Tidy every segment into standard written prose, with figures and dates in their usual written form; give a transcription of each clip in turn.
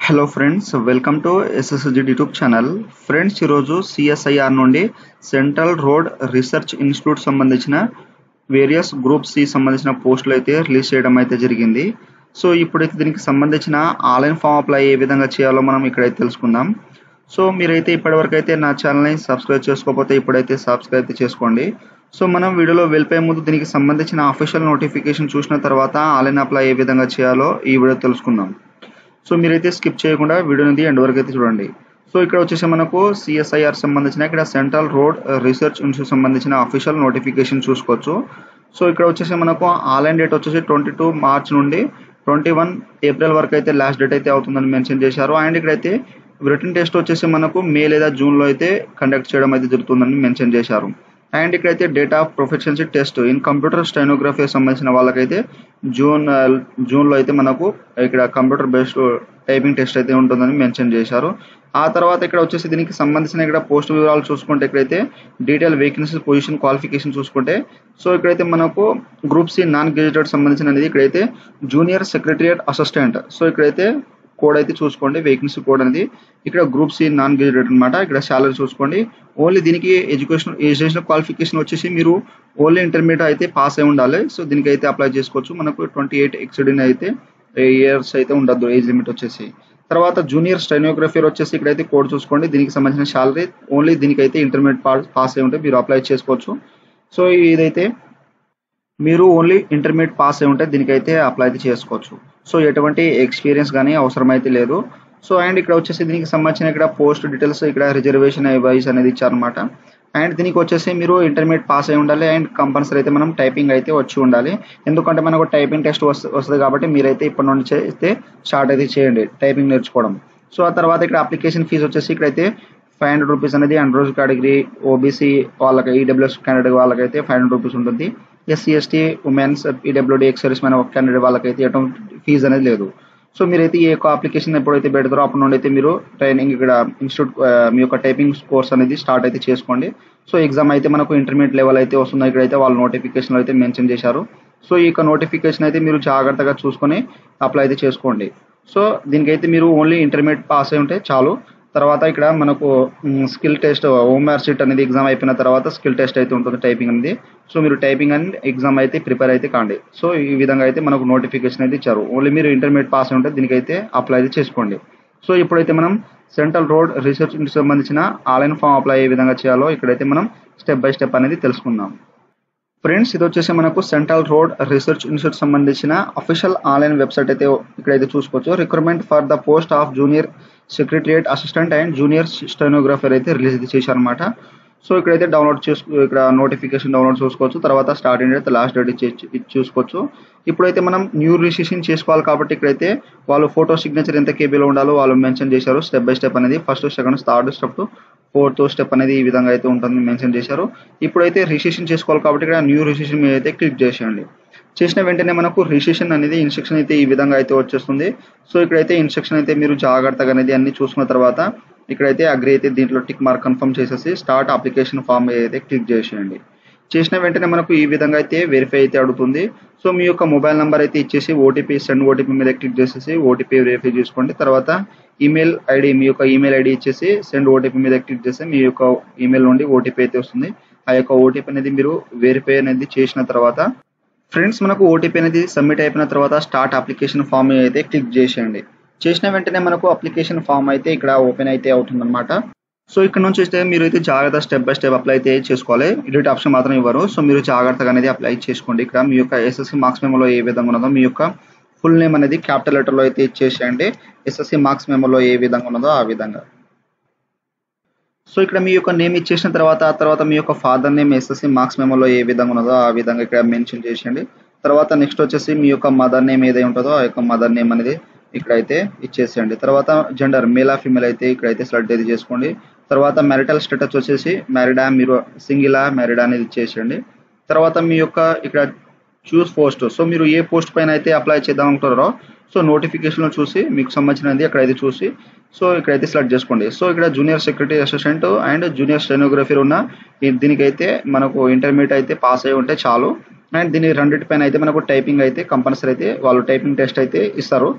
Hello friends, welcome to SSG YouTube channel. Friends, ఈరోజు CSIR నుండి central road research institute సంబంధించిన various group C సంబంధించిన పోస్టులు అయితే రిలీజ్ చేయడం అయితే జరిగింది. సో ఇప్పుడైతే దీనికి సంబంధించిన ఆన్లైన్ ఫామ్ అప్లై ఏ విధంగా చేయాలో మనం ఇక్కడైతే తెలుసుకుందాం. సో మీరైతే ఇప్పటివరకు అయితే నా ఛానల్ని సబ్స్క్రైబ్ చేసుకోకపోతే ఇప్పుడైతే సబ్స్క్రైబ్ అయితే చేసుకోండి. సో మనం వీడియోలో వెళ్ళిపోయే ముందు దీనికి సంబంధించిన అఫీషియల్ నోటిఫికేషన్ చూసిన తర్వాత ఆన్లైన్ అప్లై ఏ విధంగా చేయాలో ఈ వీడియో తెలుసుకుందాం. సో మీరైతే స్కిప్ చేయకుండా వీడియోని ఎండ్ వరకు అయితే చూడండి. సో ఇక్కడ వచ్చేసి మనకు సిఎస్ఐఆర్ సంబంధించిన ఇక్కడ సెంట్రల్ రోడ్ రీసెర్చ్ ఇన్స్టిట్యూట్ సంబంధించిన అఫీషియల్ నోటిఫికేషన్ చూసుకోవచ్చు. సో ఇక్కడ వచ్చేసి మనకు ఆన్లైన్ డేట్ వచ్చేసి 22 మార్చ్ నుండి 21 ఏప్రిల్ వరకు అయితే లాస్ట్ డేట్ అయితే అవుతుందని మెన్షన్ చేశారు. అండ్ ఇక్కడైతే రిటన్ టెస్ట్ వచ్చేసి మనకు మే లేదా జూన్లో అయితే కండక్ట్ చేయడం అయితే జరుగుతుందని మెన్షన్ చేశారు. అండ్ ఇక్కడైతే date of proficiency test in computer stenography సంబంధించిన వాళ్ళకైతే జూన్లో అయితే మనకు ఇక్కడ కంప్యూటర్ బేస్డ్ టైపింగ్ టెస్ట్ అయితే ఉంటుందని మెన్షన్ చేశారు. ఆ తర్వాత ఇక్కడ వచ్చేసి దీనికి సంబంధించిన ఇక్కడ పోస్ట్ వివరాలు చూసుకుంటే ఇక్కడైతే డీటెయిల్ వేకెన్సీ పొజిషన్ క్వాలిఫికేషన్ చూసుకుంటే సో ఇక్కడైతే మనకు గ్రూప్ సి నాన్ గెజిటెడ్ సంబంధించిన అనేది ఇక్కడైతే జూనియర్ సెక్రటరియట్ అసిస్టెంట్. సో ఇక్కడైతే కోడ్ అయితే చూసుకోండి, వేకెన్సీ కోడ్ అనేది ఇక్కడ గ్రూప్ సి నాన్ గెజిటెడ్ అనమాట. ఇక్కడ శాలరీ చూసుకోండి. ఓన్లీ దీనికి ఎడ్యుకేషన్ క్వాలిఫికేషన్ వచ్చేసి మీరు ఓన్లీ ఇంటర్మీడియట్ అయితే పాస్ అయి ఉండాలి. సో దీనికి అయితే అప్లై చేసుకోవచ్చు. మనకు 28 ఎక్సిడెంట్ అయితే ఇయర్స్ అయితే ఉండద్దు ఏజ్ లిమిట్ వచ్చేసి. తర్వాత జూనియర్ స్టెనోగ్రఫర్ వచ్చేసి ఇక్కడైతే కోడ్ చూసుకోండి. దీనికి సంబంధించిన శాలరీ ఓన్లీ దీనికైతే ఇంటర్మీడియట్ పాస్ అయి ఉంటే మీరు అప్లై చేసుకోవచ్చు. సో ఇదైతే మీరు ఓన్లీ ఇంటర్మీడియట్ పాస్ అయి ఉంటే దీనికైతే అప్లై అయితే చేసుకోవచ్చు. సో ఎటువంటి ఎక్స్పీరియన్స్ కానీ అవసరం అయితే లేదు. సో అండ్ ఇక్కడ వచ్చేసి దీనికి సంబంధించిన ఇక్కడ పోస్ట్ డీటెయిల్స్ ఇక్కడ రిజర్వేషన్ వైజ్ అనేది ఇచ్చారనమాట. అండ్ దీనికి వచ్చేసి మీరు ఇంటర్మీడియట్ పాస్ అయి ఉండాలి. అండ్ కంపల్సరీ అయితే మనం టైపింగ్ అయితే వచ్చి ఉండాలి. ఎందుకంటే మనకు టైపింగ్ టెస్ట్ వస్తుంది కాబట్టి మీరైతే ఇప్పటి నుంచి అయితే స్టార్ట్ అయితే చేయండి టైపింగ్ నేర్చుకోవడం. సో ఆ తర్వాత ఇక్కడ అప్లికేషన్ ఫీజు వచ్చేసి ఇక్కడైతే 500 రూపీస్ అనేది అన్రోల్డ్ కేటగిరీ ఓబీసీ వాళ్ళకి ఈడబ్ల్యూఎస్ క్యాండిడేట్ వాళ్ళకైతే 500 రూపీస్ ఉంటుంది. SC ST women's PWD ex service man ఒక క్యాండిడేట్ వాళ్ళకైతే ఎటువంటి ఫీజు అనేది లేదు. సో మీరైతే ఈ యొక్క అప్లికేషన్ ఎప్పుడైతే పెడతారో అప్పటి నుండి అయితే మీరు ట్రైనింగ్ ఇక్కడ ఇన్స్టిట్యూట్ మీ యొక్క టైపింగ్ కోర్స్ అనేది స్టార్ట్ అయితే చేసుకోండి. సో ఎగ్జామ్ అయితే మనకు ఇంటర్మీడియట్ లెవెల్ అయితే వస్తుంది. ఇక్కడైతే వాళ్ళు నోటిఫికేషన్ అయితే మెన్షన్ చేశారు. సో ఈ యొక్క నోటిఫికేషన్ అయితే మీరు జాగ్రత్తగా చూసుకొని అప్లై అయితే చేసుకోండి. సో దీనికైతే మీరు ఓన్లీ ఇంటర్మీడియట్ పాస్ అయి ఉంటే చాలు. తర్వాత ఇక్కడ మనకు స్కిల్ టెస్ట్ ఓఎంఆర్ షీట్ అనేది ఎగ్జామ్ అయిపోయిన తర్వాత స్కిల్ టెస్ట్ అయితే ఉంటుంది టైపింగ్ అనేది. సో మీరు టైపింగ్ అండ్ ఎగ్జామ్ అయితే ప్రిపేర్ అయితే కాండి. సో ఈ విధంగా అయితే మనకు నోటిఫికేషన్ అయితే ఇచ్చారు. ఓన్లీ మీరు ఇంటర్మీడియట్ పాస్ ఉంటే దీనికైతే అప్లై అయితే చేసుకోండి. సో ఇప్పుడైతే మనం సెంట్రల్ రోడ్ రీసెర్చ్ ఇన్స్టిట్యూట్ సంబంధించిన ఆన్లైన్ ఫామ్ అప్లై ఏ విధంగా చేయాలో ఇక్కడైతే మనం స్టెప్ బై స్టెప్ అనేది తెలుసుకుందాం. ఫ్రెండ్స్, ఇది వచ్చేసి మనకు సెంట్రల్ రోడ్ రీసెర్చ్ ఇన్స్టిట్యూట్ సంబంధించిన అఫీషియల్ ఆన్లైన్ వెబ్సైట్ అయితే ఇక్కడైతే చూసుకోవచ్చు. Recruitment for the post of junior secretariat assistant and junior stenographer అయితే రిలీజ్ చేశారనమాట. సో ఇక్కడైతే ఇక్కడ నోటిఫికేషన్ డౌన్లోడ్ చూసుకోవచ్చు. తర్వాత స్టార్టింగ్ డేట్ లాస్ట్ డేట్ చూసుకోవచ్చు. ఇప్పుడైతే మనం న్యూ రిజిస్ట్రేషన్ చేసుకోవాలి కాబట్టి ఇక్కడైతే వాళ్ళు ఫోటో సిగ్నేచర్ ఎంత కేబీలో ఉండాలో వాళ్ళు మెన్షన్ చేశారు. స్టెప్ బై స్టెప్ అనేది first second third step fourth step అనేది ఈ విధంగా అయితే ఉంటుందని మెన్షన్ చేశారు. ఇప్పుడైతే రిజిస్ట్రేషన్ చేసుకోవాలి కాబట్టి ఇక్కడ న్యూ రిజిస్ట్రేషన్ మీద అయితే క్లిక్ చేసేయండి. చేసిన వెంటనే మనకు రిజిస్ట్రేషన్ అనేది ఇన్స్ట్రక్షన్ అయితే ఈ విధంగా అయితే వచ్చేస్తుంది. సో ఇక్కడైతే ఇన్స్ట్రక్షన్ అయితే మీరు జాగ్రత్తగా అనేది అన్ని చూసుకున్న తర్వాత ఇక్కడైతే అగ్రి అయితే దీంట్లో టిక్ మార్క్ కన్ఫర్మ్ చేసేసి స్టార్ట్ అప్లికేషన్ ఫామ్ అయితే క్లిక్ చేసేయండి. చేసిన వెంటనే మనకు ఈ విధంగా అయితే వెరిఫై అయితే అడుగుతుంది. సో మీ యొక్క మొబైల్ నెంబర్ అయితే ఇచ్చేసి ఓటీపీ సెండ్ ఓటీపీ మీద క్లిక్ చేసేసి ఓటీపీ వెరిఫై చేసుకోండి. తర్వాత ఈమెయిల్ ఐడి మీ యొక్క ఈమెయిల్ ఐడి ఇచ్చేసి సెండ్ ఓటీపీ మీద క్లిక్ చేసి మీ యొక్క ఈమెయిల్ నుండి ఓటీపీ అయితే వస్తుంది. ఆ యొక్క ఓటీపీ అనేది మీరు వెరిఫై అనేది చేసిన తర్వాత ఫ్రెండ్స్ మనకు ఓటీపీ అనేది సబ్మిట్ అయిపోయిన తర్వాత స్టార్ట్ అప్లికేషన్ ఫామ్ అయితే క్లిక్ చేసేయండి. చేసిన వెంటనే మనకు అప్లికేషన్ ఫామ్ అయితే ఇక్కడ ఓపెన్ అయితే అవుతుందన్నమాట. సో ఇక్కడ నుంచి అయితే మీరు అయితే జాగ్రత్త స్టెప్ బై స్టెప్ అప్లై అయితే చేసుకోవాలి. ఎడిట్ ఆప్షన్ మాత్రం ఇవ్వరు. సో మీరు జాగ్రత్తగా అనేది అప్లై చేసుకోండి. ఇక్కడ మీ యొక్క ఎస్ఎస్సి మార్క్స్ మెమోలో ఏ విధంగా ఉన్నదో మీ యొక్క ఫుల్ నేమ్ అనేది క్యాపిటల్ లెటర్లో అయితే ఇచ్చేసేయండి. ఎస్ఎస్సి మార్క్స్ మెమోలో ఏ విధంగా ఉన్నదో ఆ విధంగా. సో ఇక్కడ మీ యొక్క నేమ్ ఇచ్చేసిన తర్వాత మీ యొక్క ఫాదర్ నేమ్ ఎస్ఎస్సి మార్క్స్ మెమోలో ఏ విధంగా ఉన్నదో ఆ విధంగా ఇక్కడ మెన్షన్ చేసేయండి. తర్వాత నెక్స్ట్ వచ్చేసి మీ యొక్క మదర్ నేమ్ ఏదై ఉంటుందో ఆ యొక్క మదర్ నేమ్ అనేది ఇక్కడైతే ఇచ్చేసేయండి. తర్వాత జెండర్ మేల్ ఆ ఫీమేల్ అయితే ఇక్కడైతే సెలెక్ట్ అయితే చేసుకోండి. తర్వాత మ్యారిటల్ స్టేటస్ వచ్చేసి మ్యారీడా మీరు సింగిలా మ్యారీడా అనేది ఇచ్చేసేయండి. తర్వాత మీ యొక్క ఇక్కడ చూస్ పోస్ట్. సో మీరు ఏ పోస్ట్ పైన అయితే అప్లై చేద్దాం అనుకుంటారో సో నోటిఫికేషన్లో చూసి మీకు సంబంధించినది అక్కడైతే చూసి సో ఇక్కడైతే సెలెక్ట్ చేసుకోండి. సో ఇక్కడ junior secretary assistant and junior stenographer ఉన్న దీనికైతే మనకు ఇంటర్మీడియట్ అయితే పాస్ అయి ఉంటే చాలు. అండ్ దీని రెండింటి పైన అయితే మనకు టైపింగ్ అయితే కంపల్సరీ అయితే వాళ్ళు టైపింగ్ టెస్ట్ అయితే ఇస్తారు.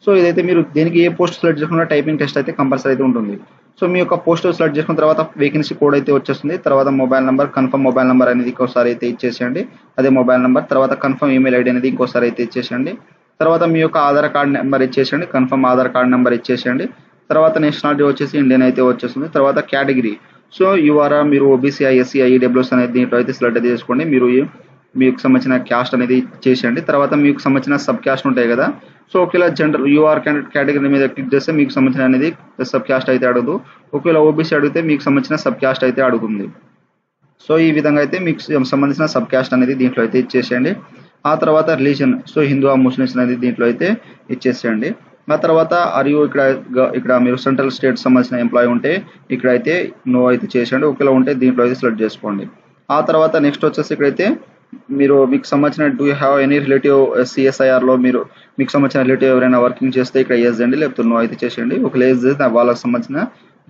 సో ఇదైతే మీరు దేనికి ఏ పోస్ట్ సెలెక్ట్ చేసుకున్నా టైపింగ్ టెస్ట్ అయితే కంపల్సరీ అయితే ఉంటుంది. సో మీ యొక్క పోస్ట్ సెలెక్ట్ చేసుకున్న తర్వాత వేకెన్సీ కోడ్ అయితే వచ్చేస్తుంది. తర్వాత mobile number, confirm mobile number అనేది ఇంకోసారి అయితే ఇచ్చేసేయండి. అదే మొబైల్ నెంబర్. తర్వాత కన్ఫర్మ్ ఈమెయిల్ ఐడి అనేది ఇంకోసారి అయితే ఇచ్చేసేయండి. తర్వాత మీ యొక్క ఆధార్ కార్డ్ నెంబర్ ఇచ్చేసేయండి. కన్ఫర్మ్ ఆధార్ కార్డ్ నెంబర్ ఇచ్చేసేయండి. తర్వాత నేషనాలిటీ వచ్చేసి ఇండియన్ అయితే వచ్చేస్తుంది. తర్వాత కేటగిరీ, సో యూఆర్ మీరు ఓబీసీ, ఎస్సీ, ఈడబ్ల్యూఎస్ అనేది దీంట్లో అయితే సెలెక్ట్ అయితే చేసుకోండి. మీరు మీకు సంబంధించిన క్యాస్ట్ అనేది చేసేయండి. తర్వాత మీకు సంబంధించిన సబ్ క్యాస్ట్ ఉంటాయి కదా, సో ఒకవేళ జనరల్ యూఆర్ కేటగిరీ మీద క్లిక్ చేస్తే మీకు సంబంధించిన అనేది సబ్ క్యాస్ట్ అయితే అడగదు. ఒకవేళ ఓబీసీ అడిగితే మీకు సంబంధించిన సబ్ క్యాస్ట్ అయితే అడుగుతుంది. సో ఈ విధంగా అయితే మీకు సంబంధించిన సబ్ క్యాస్ట్ అనేది దీంట్లో అయితే ఇచ్చేసేయండి. ఆ తర్వాత రిలీజన్, సో హిందూ ముస్లిమ్స్ అనేది దీంట్లో అయితే ఇచ్చేసేయండి. ఆ తర్వాత మరియు ఇక్కడ మీరు సెంట్రల్ స్టేట్ సంబంధించిన ఎంప్లాయీ ఉంటే ఇక్కడైతే నో అయితే చేసేయండి. ఒకవేళ ఉంటే దీంట్లో అయితే సెలెక్ట్ చేసుకోండి. ఆ తర్వాత నెక్స్ట్ వచ్చేసి ఇక్కడైతే మీరు మీకు సంబంధించిన do you have any relative సిఎస్ఐఆర్లో మీకు సంబంధించిన రిలేటివ్ ఎవరైనా వర్కింగ్ చేస్తే ఇక్కడ ఎస్ అండి, లేకపోతే నో అయితే చేసేయండి. ఒకవేళ ఎస్ చేస్తే వాళ్ళకి సంబంధించిన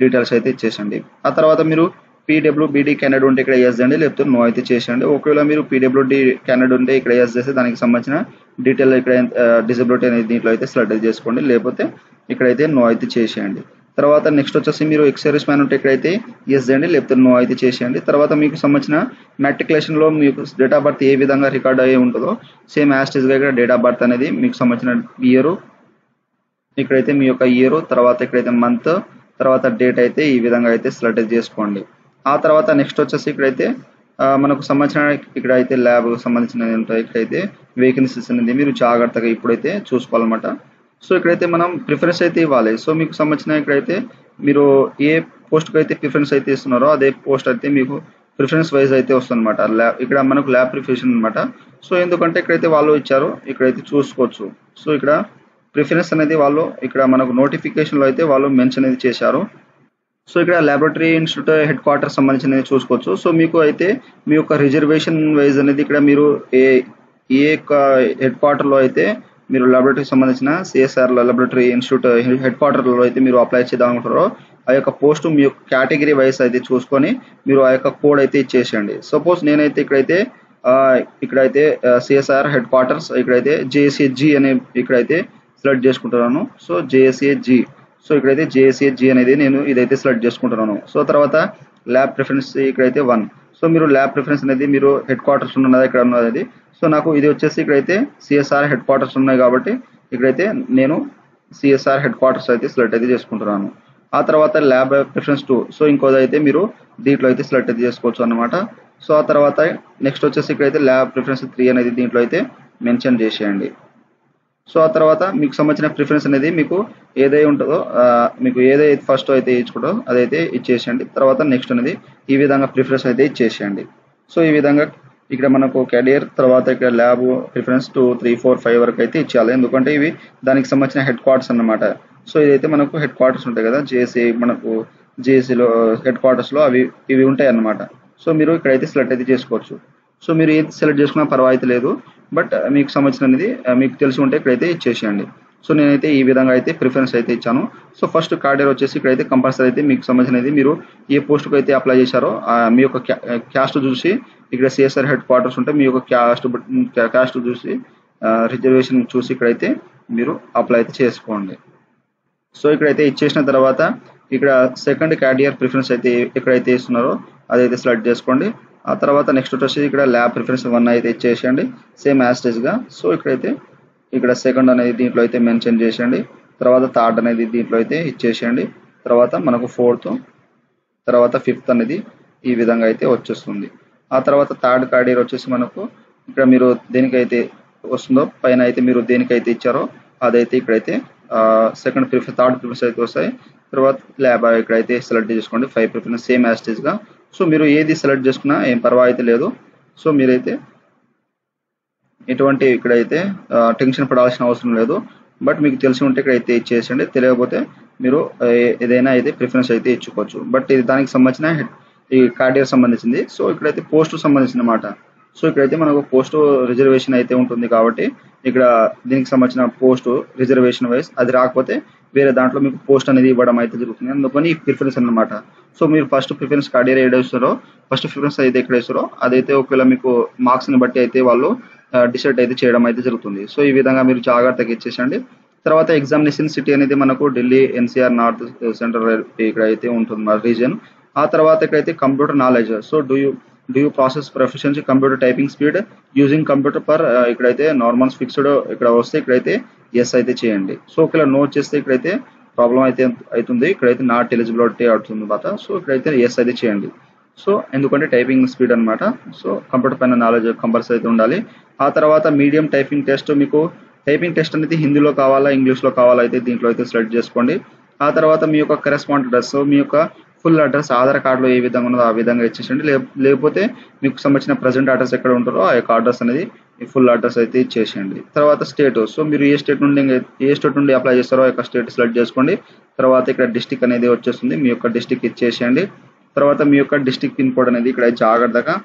డీటెయిల్స్ అయితే ఇచ్చేసండి. ఆ తర్వాత మీరు పీడబ్ల్యూబీడీ క్యాండిడేట్ ఉంటే ఇక్కడ ఎస్ అండి, లేకపోతే నో అయితే చేసేయండి. ఒకవేళ మీరు పీడబ్ల్యూడీ క్యాండిడేట్ ఉంటే ఇక్కడ ఎస్ చేస్తే దానికి సంబంధించిన డీటెయిల్ ఇక్కడ డిజబిలిటీ అనేది దీంట్లో అయితే సెలెక్ట్ చేసుకోండి, లేకపోతే ఇక్కడైతే నో అయితే చేసేయండి. తర్వాత నెక్స్ట్ వచ్చేసి మీరు ఎక్స్ సర్వీస్ మ్యాన్ ఉంటే ఇక్కడైతే ఎస్ అండి, లేకపోతే నో అయితే చేసేయండి. తర్వాత మీకు సంబంధించిన మెట్రికులేషన్లో మీకు డేట్ ఆఫ్ బర్త్ ఏ విధంగా రికార్డ్ అయ్యి ఉంటుందో సేమ్ యాస్టీస్గా ఇక్కడ డేట్ ఆఫ్ బర్త్ అనేది మీకు సంబంధించిన ఇయర్, ఇక్కడైతే మీ యొక్క ఇయర్, తర్వాత ఇక్కడైతే మంత్, తర్వాత డేట్ అయితే ఈ విధంగా అయితే సెలెక్ట్ చేసుకోండి. ఆ తర్వాత నెక్స్ట్ వచ్చేసి ఇక్కడైతే మనకు సంబంధించిన ఇక్కడైతే ల్యాబ్ సంబంధించినవి ఉంటాయి. ఇక్కడైతే వేకెన్సీస్ అనేది మీరు జాగ్రత్తగా ఇప్పుడైతే చూసుకోవాలన్నమాట. సో ఇక్కడైతే మనం ప్రిఫరెన్స్ అయితే ఇవ్వాలి. సో మీకు సంబంధించిన ఇక్కడైతే మీరు ఏ పోస్ట్కి అయితే ప్రిఫరెన్స్ అయితే ఇస్తున్నారో అదే పోస్ట్ అయితే మీకు ప్రిఫరెన్స్ వైజ్ అయితే వస్తుంది అనమాట. ఇక్కడ మనకు ల్యాబ్ ప్రిఫరెన్స్ అనమాట. సో ఎందుకంటే ఇక్కడైతే వాళ్ళు ఇచ్చారు, ఇక్కడైతే చూసుకోవచ్చు. సో ఇక్కడ ప్రిఫరెన్స్ అనేది వాళ్ళు ఇక్కడ మనకు నోటిఫికేషన్లో అయితే వాళ్ళు మెన్షన్ అనేది చేశారు. సో ఇక్కడ ల్యాబొరేటరీ ఇన్స్టిట్యూట్ హెడ్ క్వార్టర్ సంబంధించినది చూసుకోవచ్చు. సో మీకు అయితే మీ యొక్క రిజర్వేషన్ వైజ్ అనేది ఇక్కడ మీరు ఏ హెడ్ క్వార్టర్లో అయితే మీరు ల్యాబొరేటరీకి సంబంధించిన సిఎస్ఆర్ ల్యాబొరేటరీ ఇన్స్టిట్యూట్ హెడ్ క్వార్టర్లో అయితే మీరు అప్లై చేద్దాం అనుకుంటారో ఆ యొక్క పోస్ట్ మీ యొక్క కేటగిరీ వైజ్ అయితే చూసుకొని మీరు ఆ యొక్క కోడ్ అయితే ఇచ్చేసేయండి. సపోజ్ నేనైతే ఇక్కడైతే సిఎస్ఆర్ హెడ్ క్వార్టర్స్ ఇక్కడైతే జేఎస్ఏజీ అనే ఇక్కడైతే సెలెక్ట్ చేసుకుంటున్నాను. సో జేఎస్ఏజీ, సో ఇక్కడైతే జేఎస్ఏజీ అనేది నేను ఇదైతే సెలెక్ట్ చేసుకుంటున్నాను. సో తర్వాత ల్యాబ్ ప్రిఫరెన్స్ ఇక్కడైతే 1. సో మీరు ల్యాబ్ ప్రిఫరెన్స్ అనేది మీరు హెడ్ క్వార్టర్స్ ఉన్నదా ఇక్కడ ఉన్నది. సో నాకు ఇది వచ్చేసి ఇక్కడైతే సిఎస్ఆర్ హెడ్ క్వార్టర్స్ ఉన్నాయి కాబట్టి ఇక్కడైతే నేను సిఎస్ఆర్ హెడ్ క్వార్టర్స్ అయితే సెలెక్ట్ అయితే చేసుకుంటున్నాను. ఆ తర్వాత ల్యాబ్ ప్రిఫరెన్స్ 2, సో ఇంకోదైతే మీరు దీంట్లో అయితే సెలెక్ట్ అయితే చేసుకోవచ్చు అన్నమాట. సో ఆ తర్వాత నెక్స్ట్ వచ్చేసి ఇక్కడైతే ల్యాబ్ ప్రిఫరెన్స్ 3 అనేది దీంట్లో అయితే మెన్షన్ చేసేయండి. సో ఆ తర్వాత మీకు సంబంధించిన ప్రిఫరెన్స్ అనేది మీకు ఏదై ఉంటుందో మీకు ఏదైతే ఫస్ట్ అయితే ఇచ్చుకుంటో అదైతే ఇచ్చేసేయండి. తర్వాత నెక్స్ట్ అనేది ఈ విధంగా ప్రిఫరెన్స్ అయితే ఇచ్చేసేయండి. సో ఈ విధంగా ఇక్కడ మనకు కెరియర్, తర్వాత ఇక్కడ ల్యాబ్ ప్రిఫరెన్స్ 2, 3, 4, 5 వరకు అయితే ఇచ్చేయాలి. ఎందుకంటే ఇవి దానికి సంబంధించిన హెడ్ క్వార్టర్స్ అన్నమాట. సో ఇదైతే మనకు హెడ్ క్వార్టర్స్ ఉంటాయి కదా, జేఏసీ మనకు జేఏసీలో హెడ్ క్వార్టర్స్లో ఇవి ఉంటాయి అన్నమాట. సో మీరు ఇక్కడైతే సెలెక్ట్ అయితే చేసుకోవచ్చు. సో మీరు ఏది సెలెక్ట్ చేసుకున్నా పర్వాలేదు లేదు, బట్ మీకు సంబంధించినది మీకు తెలిసి ఉంటే ఇక్కడైతే ఇచ్చేసేయండి. సో నేనైతే ఈ విధంగా అయితే ప్రిఫరెన్స్ అయితే ఇచ్చాను. సో ఫస్ట్ కార్డియర్ వచ్చేసి ఇక్కడైతే కంపల్సరీ అయితే మీకు సంబంధించినది మీరు ఏ పోస్ట్కి అయితే అప్లై చేశారో మీ యొక్క క్యాస్ట్ చూసి ఇక్కడ సిఎస్ఆర్ హెడ్ క్వార్టర్స్ ఉంటే మీ యొక్క క్యాస్ట్ చూసి రిజర్వేషన్ చూసి ఇక్కడైతే మీరు అప్లై అయితే చేసుకోండి. సో ఇక్కడైతే ఇచ్చేసిన తర్వాత ఇక్కడ సెకండ్ క్యారియర్ ప్రిఫరెన్స్ అయితే ఎక్కడైతే ఇస్తున్నారో అదైతే సెలెక్ట్ చేసుకోండి. ఆ తర్వాత నెక్స్ట్ వచ్చేసి ఇక్కడ ల్యాబ్ ప్రిఫరెన్స్ 1 అయితే ఇచ్చేసేయండి సేమ్ యాస్టేజ్గా. సో ఇక్కడైతే ఇక్కడ సెకండ్ అనేది దీంట్లో అయితే మెన్షన్ చేసేయండి. తర్వాత థర్డ్ అనేది దీంట్లో అయితే ఇచ్చేసేయండి. తర్వాత మనకు 4th, తర్వాత 5th అనేది ఈ విధంగా అయితే వచ్చేస్తుంది. ఆ తర్వాత థర్డ్ క్యారియర్ వచ్చేసి మనకు ఇక్కడ మీరు దేనికైతే వస్తుందో పైన అయితే మీరు దేనికైతే ఇచ్చారో అదైతే ఇక్కడైతే థర్డ్ ప్రిఫరెన్స్ అయితే వస్తాయి. తర్వాత ల్యాబ్ ఇక్కడైతే సెలెక్ట్ చేసుకోండి 5 ప్రిఫరెన్స్ సేమ్ యాస్టేజ్గా. సో మీరు ఏది సెలెక్ట్ చేసుకున్నా ఏం పర్వాలేదు లేదు. సో మీరైతే ఎటువంటి ఇక్కడైతే టెన్షన్ పడాల్సిన అవసరం లేదు. బట్ మీకు తెలిసి ఉంటే ఇక్కడైతే ఇచ్చేసండి, తెలియకపోతే మీరు ఏదైనా అయితే ప్రిఫరెన్స్ అయితే ఇచ్చుకోవచ్చు. బట్ ఇది దానికి సంబంధించిన ఈ కార్డియర్ సంబంధించింది. సో ఇక్కడైతే పోస్ట్ సంబంధించిన మాట. సో ఇక్కడైతే మనకు పోస్ట్ రిజర్వేషన్ అయితే ఉంటుంది కాబట్టి ఇక్కడ దీనికి సంబంధించిన పోస్ట్ రిజర్వేషన్ వైజ్ అది రాకపోతే వేరే దాంట్లో మీకు పోస్ట్ అనేది ఇవ్వడం అయితే జరుగుతుంది. అందుకని ఈ ప్రిఫరెన్స్ అన్నమాట. సో మీరు ఫస్ట్ ప్రిఫరెన్స్ కార్డియర్ ఏడు ఇస్తారో ఫస్ట్ ప్రిఫరెన్స్ అయితే ఎక్కడ ఇస్తారో అదైతే ఒకవేళ మీకు మార్క్స్ని బట్టి అయితే వాళ్ళు డిసైడ్ అయితే చేయడం అయితే జరుగుతుంది. సో ఈ విధంగా మీరు జాగ్రత్తగా ఇచ్చేసండి. తర్వాత ఎగ్జామినేషన్ సిటీ అనేది మనకు ఢిల్లీ ఎన్సీఆర్ నార్త్ సెంట్రల్ ఇక్కడ అయితే ఉంటుంది మన రీజన్. ఆ తర్వాత ఇక్కడైతే computer knowledge. So do you process proficiency computer typing speed using computer per ఇక్కడైతే నార్మల్స్ ఫిక్స్డ్ ఇక్కడ వస్తే ఇక్కడైతే ఎస్ అయితే చేయండి. సో ఇక్కడ నో చేస్తే ఇక్కడైతే ప్రాబ్లం అయితే అవుతుంది, ఇక్కడైతే నాట్ ఎలిజిబిలిటీ అవుతుంది అనమాట. సో ఇక్కడైతే ఎస్ అయితే చేయండి. సో ఎందుకంటే టైపింగ్ స్పీడ్ అనమాట. సో కంప్యూటర్ పైన నాలెడ్జ్ కంపల్సరీ అయితే ఉండాలి. ఆ తర్వాత మీడియం టైపింగ్ టెస్ట్, మీకు టైపింగ్ టెస్ట్ అనేది హిందీలో కావాలా ఇంగ్లీష్లో కావాలా అయితే దీంట్లో అయితే సెలెక్ట్ చేసుకోండి. ఆ తర్వాత మీ యొక్క కరెస్పాండ్ అడ్రస్, మీ యొక్క ఫుల్ అడ్రస్ ఆధార్ కార్డులో ఏ విధంగా ఉన్నదో ఆ విధంగా ఇచ్చేసండి. లేకపోతే మీకు సంబంధించిన ప్రజెంట్ అడ్రస్ ఎక్కడ ఉంటారో ఆ యొక్క అడ్రస్ అనేది ఫుల్ అడ్రస్ అయితే ఇచ్చేసేయండి. తర్వాత స్టేట్, సో మీరు ఏ స్టేట్ నుండి అప్లై చేస్తారో ఆ యొక్క స్టేట్ సెలెక్ట్ చేసుకోండి. తర్వాత ఇక్కడ డిస్టిక్ అనేది వచ్చేస్తుంది, మీ యొక్క డిస్టిక్ ఇచ్చేసేయండి. తర్వాత మీ యొక్క డిస్టిక్ పిన్ కోడ్ అనేది ఇక్కడ జాగ్రత్తగా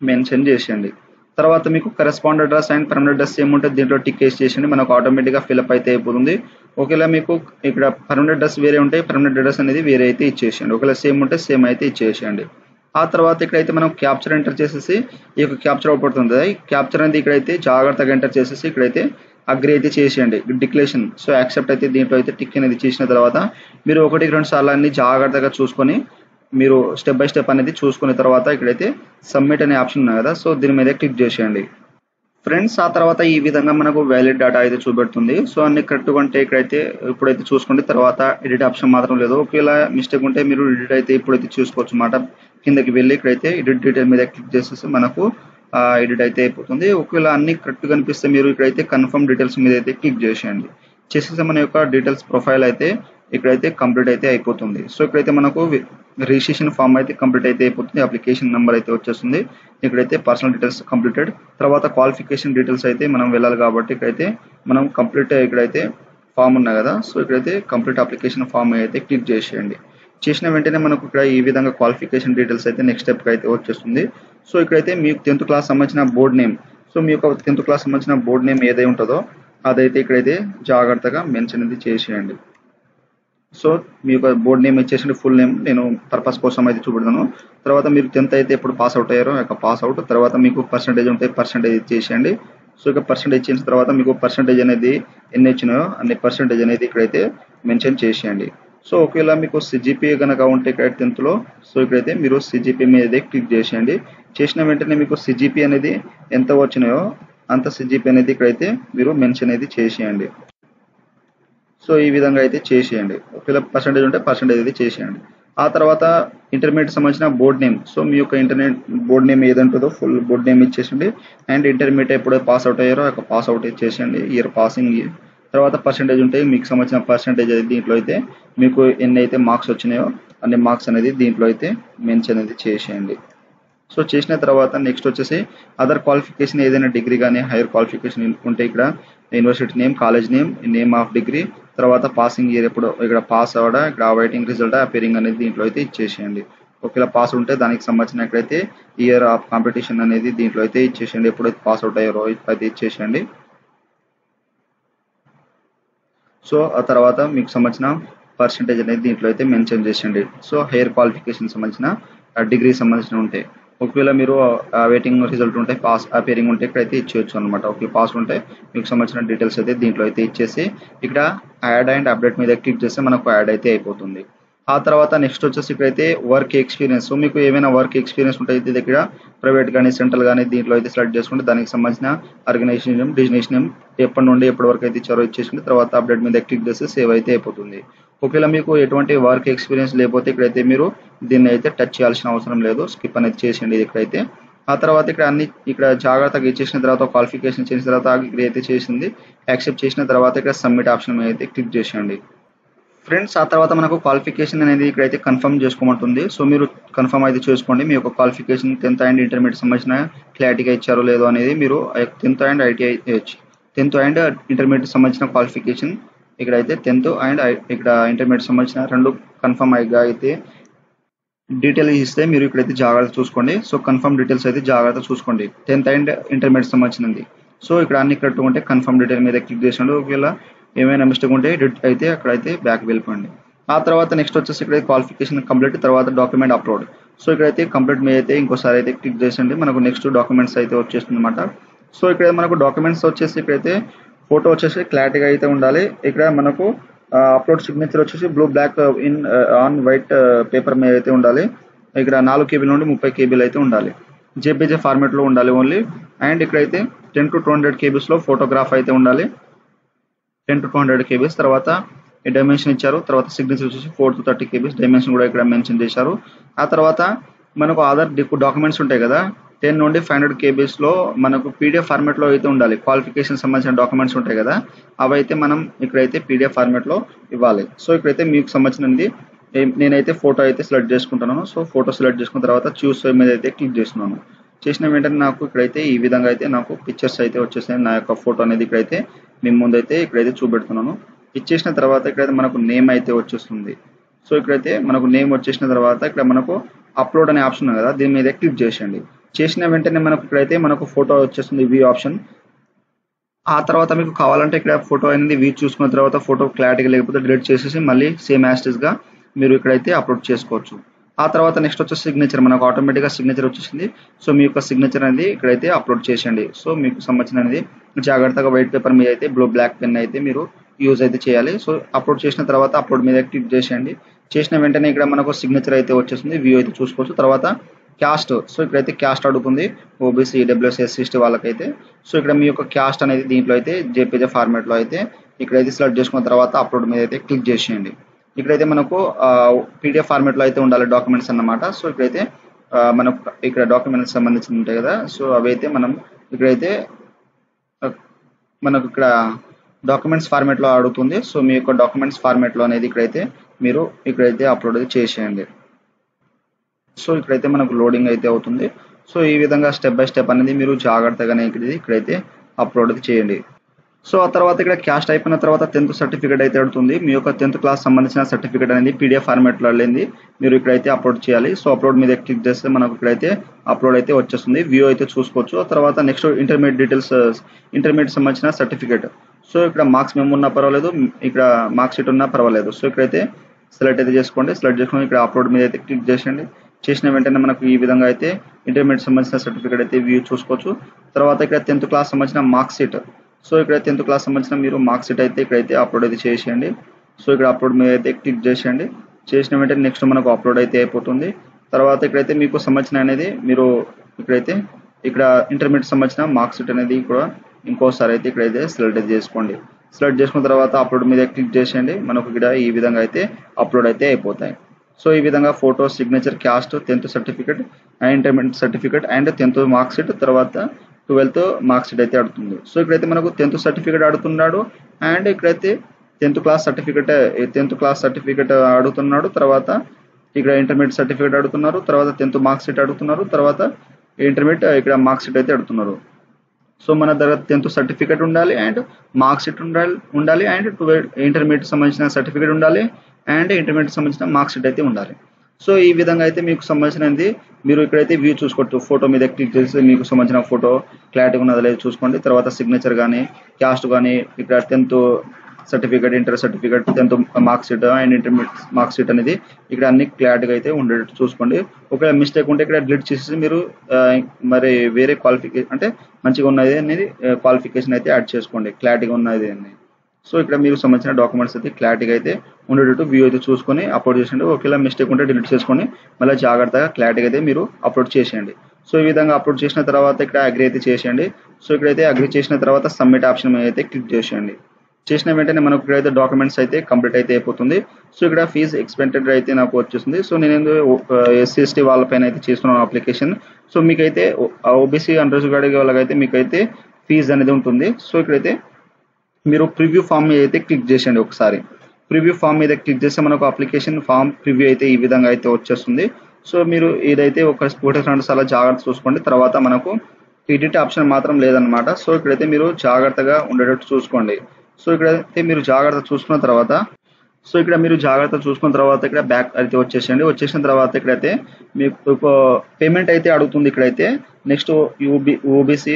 మెన్షన్ చేసేయండి. తర్వాత మీకు correspond address and permanent address same ఉంటే దీంట్లో టిక్ వేసి చేసేయండి, మనకు ఆటోమేటిక్గా ఫిల్అప్ అయితే అయిపోతుంది. ఒకవేళ మీకు ఇక్కడ పర్మనెంట్ అడ్రస్ వేరే ఉంటే పర్మనెంట్ అడ్రస్ అనేది వేరే అయితే ఇచ్చేసేయండి, ఒకవేళ సేమ్ ఉంటే సేమ్ అయితే ఇచ్చేసేయండి. ఆ తర్వాత ఇక్కడైతే మనం క్యాప్చర్ ఎంటర్ చేసేసి ఈ యొక్క క్యాప్చర్ అవుపడుతుంది. క్యాప్చర్ అనేది ఇక్కడైతే జాగ్రత్తగా ఎంటర్ చేసేసి ఇక్కడైతే అగ్రి అయితే చేసేయండి డిక్లరేషన్. సో యాక్సెప్ట్ అయితే దీంట్లో అయితే టిక్ అనేది చేసిన తర్వాత మీరు 1-2 సార్లు అన్ని జాగ్రత్తగా చూసుకొని మీరు స్టెప్ బై స్టెప్ అనేది చూసుకున్న తర్వాత ఇక్కడైతే సబ్మిట్ అనే ఆప్షన్ ఉంది కదా, సో దీని మీద క్లిక్ చేసేయండి ఫ్రెండ్స్. ఆ తర్వాత ఈ విధంగా మనకు వ్యాలిడ్ డేటా అయితే చూపెడుతుంది. సో అన్ని కరెక్ట్గా ఉంటే ఇక్కడైతే ఇప్పుడైతే చూసుకోండి. తర్వాత ఎడిట్ ఆప్షన్ మాత్రం లేదు, ఒకవేళ మిస్టేక్ ఉంటే మీరు ఎడిట్ అయితే ఇప్పుడైతే చూసుకోవచ్చు అన్నమాట. కిందకి వెళ్ళి ఇక్కడైతే ఎడిట్ డీటెయిల్ మీద క్లిక్ చేసేసి మనకు ఎడిట్ అయితే అయిపోతుంది. ఒకవేళ అన్ని కరెక్ట్గా కనిపిస్తే మీరు ఇక్కడైతే కన్ఫర్మ్ డీటెయిల్స్ మీద అయితే క్లిక్ చేసేయండి. చేసేసి మన యొక్క డీటెయిల్స్ ప్రొఫైల్ అయితే ఇక్కడైతే కంప్లీట్ అయితే అయిపోతుంది. సో ఇక్కడైతే మనకు రిజిస్ట్రేషన్ ఫామ్ అయితే కంప్లీట్ అయితే అయిపోతుంది, అప్లికేషన్ నెంబర్ అయితే వచ్చేస్తుంది. ఇక్కడైతే పర్సనల్ డీటెయిల్స్ కంప్లీటెడ్. తర్వాత క్వాలిఫికేషన్ డీటెయిల్స్ అయితే మనం వెళ్ళాలి కాబట్టి ఇక్కడైతే మనం కంప్లీట్ ఇక్కడైతే ఫామ్ ఉన్నాయి కదా, సో ఇక్కడైతే కంప్లీట్ అప్లికేషన్ ఫామ్ అయితే క్లిక్ చేసేయండి. చేసిన వెంటనే మనకు ఇక్కడ ఈ విధంగా క్వాలిఫికేషన్ డీటెయిల్స్ అయితే నెక్స్ట్ స్టెప్కి అయితే వచ్చేస్తుంది. సో ఇక్కడైతే మీకు 10th క్లాస్ సంబంధించిన బోర్డ్ నేమ్, సో మీ యొక్క 10th క్లాస్ సంబంధించిన బోర్డ్ నేమ్ ఏదై ఉంటుందో అదైతే ఇక్కడైతే జాగ్రత్తగా మెన్షన్ అనేది చేసేయండి. సో మీ యొక్క బోర్డ్ నేమ్ ఇచ్చేసి ఫుల్ నేమ్ నేను పర్పస్ కోసం అయితే చూపెడతాను. తర్వాత మీరు 10th అయితే ఎప్పుడు పాస్ అవుట్ అయ్యారో యొక్క పాస్ అవుట్, తర్వాత మీకు పర్సంటేజ్ ఉంటే పర్సంటేజ్ ఇచ్చేసేయండి. సో ఇక పర్సంటేజ్ ఇచ్చిన తర్వాత మీకు పర్సంటేజ్ అనేది ఎన్ని ఇచ్చినాయో అన్ని పర్సంటేజ్ అనేది ఇక్కడైతే మెన్షన్ చేసేయండి. సో ఒకవేళ మీకు సిజిపిఏ కనుక ఉంటే ఇక్కడ 10thలో సో ఇక్కడైతే మీరు సిజిపిఏ మీద క్లిక్ చేసేయండి. చేసిన వెంటనే మీకు సిజిపి అనేది ఎంత వచ్చినాయో అంత సిజిపి అనేది ఇక్కడైతే మీరు మెన్షన్ అనేది చేసేయండి. సో ఈ విధంగా అయితే చేసేయండి. ఒకవేళ పర్సంటేజ్ ఉంటే పర్సంటేజ్ అయితే చేసేయండి. ఆ తర్వాత ఇంటర్మీడియట్ సంబంధించిన బోర్డ్ నేమ్, సో మీ యొక్క ఇంటర్నెట్ బోర్డ్ నేమ్ ఏదంటుందో ఫుల్ బోర్డ్ నేమ్ ఇచ్చేసండి. అండ్ ఇంటర్మీడియట్ ఎప్పుడో పాస్ అవుట్ అయ్యారో ఒక పాస్ అవుట్ ఇచ్చేసేయండి, ఇయర్ పాసింగ్ ఇయర్. తర్వాత పర్సంటేజ్ ఉంటే మీకు సంబంధించిన పర్సంటేజ్ అయితే దీంట్లో అయితే మీకు ఎన్ని అయితే మార్క్స్ వచ్చినాయో అన్ని మార్క్స్ అనేది దీంట్లో అయితే మెన్షన్ అనేది చేసేయండి. సో చేసిన తర్వాత నెక్స్ట్ వచ్చేసి అదర్ క్వాలిఫికేషన్ ఏదైనా డిగ్రీ కానీ హైయర్ క్వాలిఫికేషన్ ఉంటే ఇక్కడ university name, college name, name of degree, తర్వాత పాసింగ్ ఇయర్ ఎప్పుడు ఇక్కడ పాస్ అవ్వడా, ఇక్కడ అవైటింగ్ రిజల్ట్, అపేరింగ్ అనేది దీంట్లో అయితే ఇచ్చేసేయండి. ఒకవేళ పాస్ ఉంటే దానికి సంబంధించిన ఇక్కడైతే ఇయర్ ఆఫ్ కాంపిటీషన్ అనేది దీంట్లో అయితే ఇచ్చేసేయండి, ఎప్పుడైతే పాస్ అవుట్ అయ్యారో అయితే ఇచ్చేసేయండి. సో ఆ తర్వాత మీకు సంబంధించిన పర్సంటేజ్ అనేది దీంట్లో అయితే మెన్షన్ చేసేయండి. సో హైయర్ క్వాలిఫికేషన్ సంబంధించిన డిగ్రీ సంబంధించిన ఉంటే ఒకవేళ మీరు వెయిటింగ్ రిజల్ట్ ఉంటే పాస్ అపేరింగ్ ఉంటే ఇక్కడైతే ఇచ్చేయచ్చు అనమాట. ఒకవేళ పాస్ ఉంటే మీకు సంబంధించిన డీటెయిల్స్ అయితే దీంట్లో అయితే ఇచ్చేసి ఇక్కడ యాడ్ అండ్ అప్డేట్ మీద క్లిక్ చేస్తే మనకు యాడ్ అయితే అయిపోతుంది. ఆ తర్వాత నెక్స్ట్ వచ్చేసి ఇక్కడైతే వర్క్ ఎక్స్పీరియన్స్, సో మీకు ఏమైనా వర్క్ ఎక్స్పీరియన్స్ ఉంటే దగ్గర ప్రైవేట్ కానీ సెంట్రల్ కానీ దీంట్లో అయితే సెలెక్ట్ చేసుకుంటే దానికి సంబంధించిన ఆర్గనైజేషన్ బిజినెస్ నేమ్ ఎప్పటి నుండి ఎప్పటి వరకు అయితే ఇచ్చారో ఇచ్చేసి తర్వాత అప్డేట్ మీద క్లిక్ చేస్తే సేవ్ అయితే అయిపోతుంది. ఒకవేళ మీకు ఎటువంటి వర్క్ ఎక్స్పీరియన్స్ లేకపోతే ఇక్కడైతే మీరు దీన్ని అయితే టచ్ చేయాల్సిన అవసరం లేదు, స్కిప్ అనేది చేసేయండి ఇక్కడైతే. ఆ తర్వాత ఇక్కడ అన్ని ఇక్కడ జాగ్రత్తగా ఇచ్చేసిన తర్వాత క్వాలిఫికేషన్ చేసిన తర్వాత అగ్రీ అయితే చేసింది, యాక్సెప్ట్ చేసిన తర్వాత ఇక్కడ సబ్మిట్ ఆప్షన్ మీద అయితే క్లిక్ చేసేయండి ఫ్రెండ్స్. ఆ తర్వాత మనకు క్వాలిఫికేషన్ అనేది ఇక్కడైతే కన్ఫర్మ్ చేసుకోమంటుంది. సో మీరు కన్ఫర్మ్ అయితే చేసుకోండి మీ యొక్క క్వాలిఫికేషన్ 10th అండ్ ఇంటర్మీడియట్ సంబంధించిన క్లారిటీగా ఇచ్చారో లేదో అనేది మీరు 10th and ITI 10th and intermediate సంబంధించిన క్వాలిఫికేషన్ ఇక్కడైతే 10th అండ్ ఇక్కడ ఇంటర్మీడియట్ సంబంధించిన రెండు కన్ఫర్మ్ అయితే డీటెయిల్ ఇస్తే మీరు ఇక్కడైతే జాగ్రత్త చూసుకోండి. సో కన్ఫర్మ్ డీటెయిల్స్ అయితే జాగ్రత్త చూసుకోండి 10th అండ్ ఇంటర్మీడియట్ సంబంధించింది. సో ఇక్కడ అన్ని కరెక్ట్గా ఉంటే కన్ఫర్మ్ డీటెయిల్ మీద క్లిక్ చేసండి, ఒకవేళ ఏమైనా మిస్టేక్ ఉంటే అయితే అక్కడైతే బ్యాక్ వెళ్ళిపోండి. ఆ తర్వాత నెక్స్ట్ వచ్చేసి ఇక్కడ క్వాలిఫికేషన్ కంప్లీట్, తర్వాత డాక్యుమెంట్ అప్లోడ్. సో ఇక్కడైతే కంప్లీట్ మీద అయితే ఇంకోసారి అయితే క్లిక్ చేసండి, మనకు నెక్స్ట్ డాక్యుమెంట్స్ అయితే వచ్చేస్తుంది అనమాట. సో ఇక్కడ మనకు డాక్యుమెంట్స్ వచ్చేసి ఇక్కడైతే ఫోటో వచ్చేసి క్లారిటీగా అయితే ఉండాలి. ఇక్కడ మనకు అప్లోడ్ సిగ్నేచర్ వచ్చేసి blue black in on white paper మీద అయితే ఉండాలి. ఇక్కడ 4 KB నుండి 30 KB అయితే ఉండాలి. జేపీజే ఫార్మాట్ లో ఉండాలి ఓన్లీ. అండ్ ఇక్కడైతే 10 to 200 KB లో ఫోటోగ్రాఫ్ అయితే ఉండాలి. 10 to 200 KB. తర్వాత ఈ డైమెన్షన్ ఇచ్చారు. తర్వాత సిగ్నేచర్ వచ్చేసి 4 to 30 KB డైమెన్షన్ కూడా ఇక్కడ మెన్షన్ చేశారు. ఆ తర్వాత మనకు ఆధార్ డాక్యుమెంట్స్ ఉంటాయి కదా, 10 నుండి 500 KB లో మనకు PDF ఫార్మాట్ లో అయితే ఉండాలి. క్వాలిఫికేషన్ సంబంధించిన డాక్యుమెంట్స్ ఉంటాయి కదా, అవైతే మనం ఇక్కడైతే PDF ఫార్మాట్ లో ఇవ్వాలి. సో ఇక్కడైతే మీకు సంబంధించింది నేనైతే ఫోటో అయితే సెలెక్ట్ చేసుకుంటున్నాను. సో ఫోటో సెలెక్ట్ చేసుకున్న తర్వాత చూస్ మీద అయితే క్లిక్ చేస్తున్నాను. చేసిన వెంటనే నాకు ఇక్కడైతే ఈ విధంగా అయితే నాకు పిక్చర్స్ అయితే వచ్చేసాయి. నా యొక్క ఫోటో అనేది ఇక్కడైతే మీ ముందైతే ఇక్కడైతే చూపెడుతున్నాను. ఇచ్చేసిన తర్వాత ఇక్కడైతే మనకు నేమ్ అయితే వచ్చేస్తుంది. సో ఇక్కడైతే మనకు నేమ్ వచ్చేసిన తర్వాత ఇక్కడ మనకు అప్లోడ్ అనే ఆప్షన్ ఉంది కదా, దీని మీద క్లిక్ చేసేయండి. చేసిన వెంటనే మనకు ఇక్కడైతే మనకు ఫోటో వచ్చేస్తుంది, వ్యూ ఆప్షన్. ఆ తర్వాత మీకు కావాలంటే ఇక్కడ ఫోటో అనేది వ్యూ చూసుకున్న తర్వాత ఫోటో క్లారిటీగా లేకపోతే డిలీట్ చేసేసి మళ్ళీ సేమ్ యాజ్ గా మీరు ఇక్కడైతే అప్లోడ్ చేసుకోవచ్చు. ఆ తర్వాత నెక్స్ట్ వచ్చేసి సిగ్నేచర్, మనకు ఆటోమేటిక్గా సిగ్నేచర్ వచ్చేసింది. సో మీ యొక్క సిగ్నేచర్ అనేది ఇక్కడైతే అప్లోడ్ చేసేయండి. సో మీకు సంబంధించిన అనేది జాగ్రత్తగా వైట్ పేపర్ మీద అయితే బ్లూ బ్లాక్ పెన్ అయితే మీరు యూజ్ అయితే చేయాలి. సో అప్లోడ్ చేసిన తర్వాత అప్లోడ్ మీద క్లిక్ చేసేయండి. చేసిన వెంటనే ఇక్కడ మనకు సిగ్నేచర్ అయితే వచ్చేసింది, వ్యూ అయితే చూసుకోవచ్చు. తర్వాత క్యాస్ట్, సో ఇక్కడైతే క్యాస్ట్ అడుగుతుంది ఓబీసీ ఈడబ్ల్యూఎస్ ఎస్సీ ఎస్టీ వాళ్ళకైతే. సో ఇక్కడ మీ యొక్క క్యాస్ట్ అనేది దీంట్లో అయితే జేపీజే ఫార్మాట్ లో అయితే ఇక్కడైతే సెలెక్ట్ చేసుకున్న తర్వాత అప్లోడ్ మీద అయితే క్లిక్ చేసేయండి. ఇక్కడైతే మనకు PDF ఫార్మాట్ లో అయితే ఉండాలి డాక్యుమెంట్స్ అన్నమాట. సో ఇక్కడైతే మనకు ఇక్కడ డాక్యుమెంట్స్ సంబంధించి ఉంటాయి కదా, సో అవి అయితే మనం ఇక్కడైతే మనకు ఇక్కడ డాక్యుమెంట్స్ ఫార్మాట్ లో అడుగుతుంది. సో మీ యొక్క డాక్యుమెంట్స్ ఫార్మాట్ లో అనేది ఇక్కడైతే మీరు ఇక్కడైతే అప్లోడ్ చేసేయండి. సో ఇక్కడైతే మనకు లోడింగ్ అయితే అవుతుంది. సో ఈ విధంగా స్టెప్ బై స్టెప్ అనేది మీరు జాగ్రత్తగానే ఇక్కడైతే అప్లోడ్ చేయండి. సో ఆ తర్వాత ఇక్కడ క్యాస్ట్ అయిపోయిన తర్వాత 10th సర్టిఫికేట్ అయితే అడుగుతుంది. మీ యొక్క 10th క్లాస్ సంబంధించిన సర్టిఫికేట్ అనేది PDF ఫార్మాట్ లో వెళ్ళింది, మీరు ఇక్కడైతే అప్లోడ్ చేయాలి. సో అప్లోడ్ మీద క్లిక్ చేస్తే మనకు ఇక్కడైతే అప్లోడ్ అయితే వచ్చేస్తుంది, వ్యూ అయితే చూసుకోవచ్చు. ఆ తర్వాత నెక్స్ట్ ఇంటర్మీడియట్ డీటెయిల్స్, ఇంటర్మీడియట్ సంబంధించిన సర్టిఫికేట్. సో ఇక్కడ మార్క్స్ మేము ఉన్నా పర్వాలేదు, ఇక్కడ మార్క్ షీట్ ఉన్నా పర్వాలేదు. సో ఇక్కడైతే సెలెక్ట్ అయితే చేసుకోండి. సెలెక్ట్ చేసుకొని ఇక్కడ అప్లోడ్ మీద అయితే క్లిక్ చేసేయండి. చేసిన వెంటనే మనకు ఈ విధంగా అయితే ఇంటర్మీడియట్ సంబంధించిన సర్టిఫికేట్ అయితే వ్యూ చూసుకోవచ్చు. తర్వాత ఇక్కడ 10th క్లాస్ సంబంధించిన మార్క్ షీట్. సో ఇక్కడ 10th క్లాస్ సంబంధించిన మీరు మార్క్ షీట్ అయితే ఇక్కడైతే అప్లోడ్ అయితే చేసేయండి. సో ఇక్కడ అప్లోడ్ మీద అయితే క్లిక్ చేసేయండి. చేసిన వెంటనే నెక్స్ట్ మనకు అప్లోడ్ అయితే అయిపోతుంది. తర్వాత ఇక్కడైతే మీకు సంబంధించిన అనేది మీరు ఇక్కడైతే ఇక్కడ ఇంటర్మీడియట్ సంబంధించిన మార్క్ షీట్ అనేది కూడా ఇంకోసారి అయితే ఇక్కడైతే సెలెక్ట్ అయితే చేసుకోండి. సెలెక్ట్ చేసుకున్న తర్వాత అప్లోడ్ మీద క్లిక్ చేసేయండి. మనకు ఇక్కడ ఈ విధంగా అయితే అప్లోడ్ అయితే అయిపోతాయి. సో ఈ విధంగా photo, signature, caste, 10th certificate, intermediate certificate and 10th mark sheet, తర్వాత 12th మార్క్ షీట్ అయితే అడుగుతుంది. సో ఇక్కడైతే మనకు 10th సర్టిఫికేట్ అడుగుతున్నాడు అండ్ ఇక్కడైతే 10th క్లాస్ సర్టిఫికేట్ అడుగుతున్నాడు. తర్వాత ఇక్కడ ఇంటర్మీడియట్ సర్టిఫికేట్ అడుగుతున్నారు. తర్వాత 10th మార్క్ షీట్ అడుగుతున్నారు. తర్వాత ఇంటర్మీడియట్ ఇక్కడ మార్క్ షీట్ అయితే అడుగుతున్నారు. సో మన దగ్గర 10th సర్టిఫికేట్ ఉండాలి అండ్ మార్క్ షీట్ ఉండాలి అండ్ ఇంటర్మీడియట్ సంబంధించిన సర్టిఫికేట్ ఉండాలి అండ్ ఇంటర్మీడియట్ సంబంధించిన మార్క్ షీట్ అయితే ఉండాలి. సో ఈ విధంగా అయితే మీకు సంబంధించినది మీరు ఇక్కడైతే వ్యూ చూసుకోవచ్చు. ఫోటో మీద క్లిక్ చేసి మీకు సంబంధించిన ఫోటో క్లారిటీగా ఉన్నది లేదు చూసుకోండి. తర్వాత సిగ్నేచర్ కానీ, క్యాస్ట్ కానీ, ఇక్కడ 10th certificate, inter certificate, 10th mark sheet and intermediate mark sheet అనేది ఇక్కడ అన్ని క్లారిటీగా అయితే ఉండేటట్టు చూసుకోండి. ఒకవేళ మిస్టేక్ ఉంటే ఇక్కడ డిలీట్ చేసి మీరు మరి వేరే క్వాలిఫికేషన్ అంటే మంచిగా ఉన్నది అనేది క్వాలిఫికేషన్ అయితే యాడ్ చేసుకోండి, క్లారిటీగా ఉన్నది అని. సో ఇక్కడ మీకు సంబంధించిన డాక్యుమెంట్స్ అయితే క్లారిటీగా అయితే ఉండేటట్టు వ్యూ అయితే చూసుకొని అప్లోడ్ చేసేయండి. ఒకవేళ మిస్టేక్ ఉంటే డిలీట్ చేసుకొని మళ్ళీ జాగ్రత్తగా క్లారిటీగా అయితే మీరు అప్లోడ్ చేసేయండి. సో ఈ విధంగా అప్లోడ్ చేసిన తర్వాత ఇక్కడ అగ్రీ అయితే చేసేయండి. సో ఇక్కడైతే అగ్రీ చేసిన తర్వాత సబ్మిట్ ఆప్షన్ మీద అయితే క్లిక్ చేసేయండి. చేసిన వెంటనే మనకు ఇక్కడైతే డాక్యుమెంట్స్ అయితే కంప్లీట్ అయితే అయిపోతుంది. సో ఇక్కడ ఫీజు ఎక్స్పెంటెడ్ అయితే నాకు వచ్చేస్తుంది. సో నేను SC ST వాళ్ళపైన అయితే చేస్తున్నాను అప్లికేషన్. సో మీకైతే ఓబీసీ అన్రిజర్వ్డ్ వాళ్ళకైతే మీకైతే ఫీజు అనేది ఉంటుంది. సో ఇక్కడైతే మీరు ప్రివ్యూ ఫామ్ మీద అయితే క్లిక్ చేసేయండి. ఒకసారి ప్రివ్యూ ఫామ్ మీద క్లిక్ చేస్తే మనకు అప్లికేషన్ ఫామ్ ప్రివ్యూ అయితే ఈ విధంగా అయితే వచ్చేస్తుంది. సో మీరు ఇదైతే ఒక 1 సార్లు జాగ్రత్త చూసుకోండి. తర్వాత మనకు ఎడిట్ ఆప్షన్ మాత్రం లేదనమాట. సో ఇక్కడైతే మీరు జాగ్రత్తగా ఉండేటట్టు చూసుకోండి. సో ఇక్కడైతే మీరు జాగ్రత్త చూసుకున్న తర్వాత ఇక్కడ బ్యాక్ అయితే వచ్చేసేయండి. వచ్చేసిన తర్వాత ఇక్కడైతే మీకు పేమెంట్ అయితే అడుగుతుంది. ఇక్కడైతే నెక్స్ట్ ఓబీసీ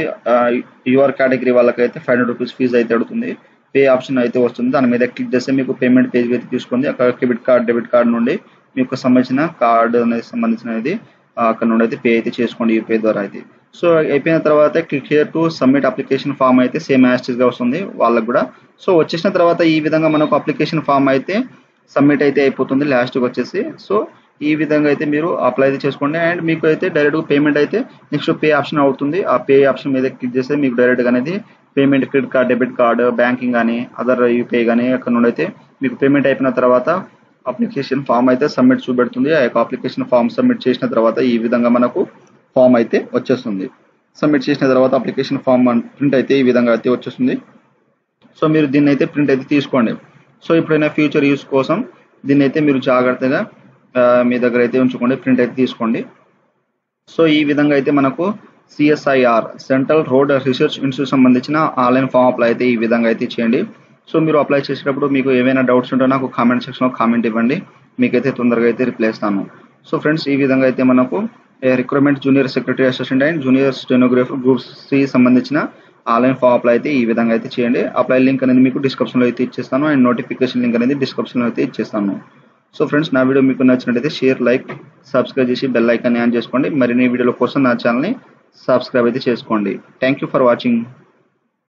యూఆర్ కేటగిరీ వాళ్ళకైతే 500 రూపీస్ ఫీజు అయితే అడుగుతుంది. పే ఆప్షన్ అయితే వస్తుంది. దాని మీద క్లిక్ చేస్తే మీకు పేమెంట్ పేజ్ అయితే తీసుకుంది. అక్కడ క్రెడిట్ కార్డ్, డెబిట్ కార్డ్ నుండి మీకు సంబంధించిన కార్డు అనేది సంబంధించినది అక్కడ నుండి అయితే పే అయితే చేసుకోండి యూపీఐ ద్వారా అయితే. సో అయిపోయిన తర్వాత click here to submit application form అయితే సేమ్ యాజ్ గా వస్తుంది వాళ్ళకి కూడా. సో వచ్చేసిన తర్వాత ఈ విధంగా మనకు అప్లికేషన్ ఫామ్ అయితే సబ్మిట్ అయితే అయిపోతుంది లాస్ట్కి వచ్చేసి. సో ఈ విధంగా అయితే మీరు అప్లై అయితే చేసుకోండి. అండ్ మీకు అయితే డైరెక్ట్గా పేమెంట్ అయితే నెక్స్ట్ పే ఆప్షన్ అవుతుంది. ఆ పే ఆప్షన్ మీద క్లిక్ చేస్తే మీకు డైరెక్ట్గా అనేది payment credit card, debit card, banking కానీ అదర్ యూపీఐ కానీ అక్కడ నుండి అయితే మీకు పేమెంట్ అయిపోయిన తర్వాత అప్లికేషన్ ఫామ్ అయితే సబ్మిట్ చూపెడుతుంది. ఆ యొక్క అప్లికేషన్ ఫామ్ సబ్మిట్ చేసిన తర్వాత ఈ విధంగా మనకు ఫామ్ అయితే వచ్చేస్తుంది. సబ్మిట్ చేసిన తర్వాత అప్లికేషన్ ఫామ్ ప్రింట్ అయితే ఈ విధంగా అయితే వచ్చేస్తుంది. సో మీరు దీన్ని అయితే ప్రింట్ అయితే తీసుకోండి. సో ఎప్పుడైనా ఫ్యూచర్ యూస్ కోసం దీన్ని అయితే మీరు జాగ్రత్తగా మీ దగ్గర అయితే ఉంచుకోండి, ప్రింట్ అయితే తీసుకోండి. సో ఈ విధంగా అయితే మనకు CSIR central road research institute సంబంధించిన ఆన్లైన్ ఫామ్ అప్లై అయితే ఈ విధంగా అయితే చేయండి. సో మీరు అప్లై చేసేటప్పుడు మీకు ఏమైనా డౌట్స్ ఉంటే నాకు కామెంట్ సెక్షన్లో కామెంట్ ఇవ్వండి, మీకైతే తొందరగా అయితే రిప్లై ఇస్తాను. సో ఫ్రెండ్స్ ఈ విధంగా అయితే మనకు recruitment junior secretary assistant and junior stenographer group C సంబంధించిన ఆన్లైన్ ఫామ్ అప్లై అయితే ఈ విధంగా అయితే చేయండి. అప్లై లింక్ అనేది మీకు డిస్క్రిప్షన్లో అయితే ఇచ్చేస్తాను అండ్ నోటిఫికేషన్ లింక్ అనేది డిస్క్రిప్షన్లో అయితే ఇచ్చేస్తాను. సో ఫ్రెండ్స్ నా వీడియో మీకు నచ్చినట్లయితే షేర్, లైక్, సబ్స్క్రైబ్ చేసి బెల్ ఐకాన్ ఆన్ చేసుకోండి. మరిన్ని వీడియోల కోసం నా ఛానల్ని సబ్స్క్రైబ్ అయితే చేసుకోండి. Thank you for watching.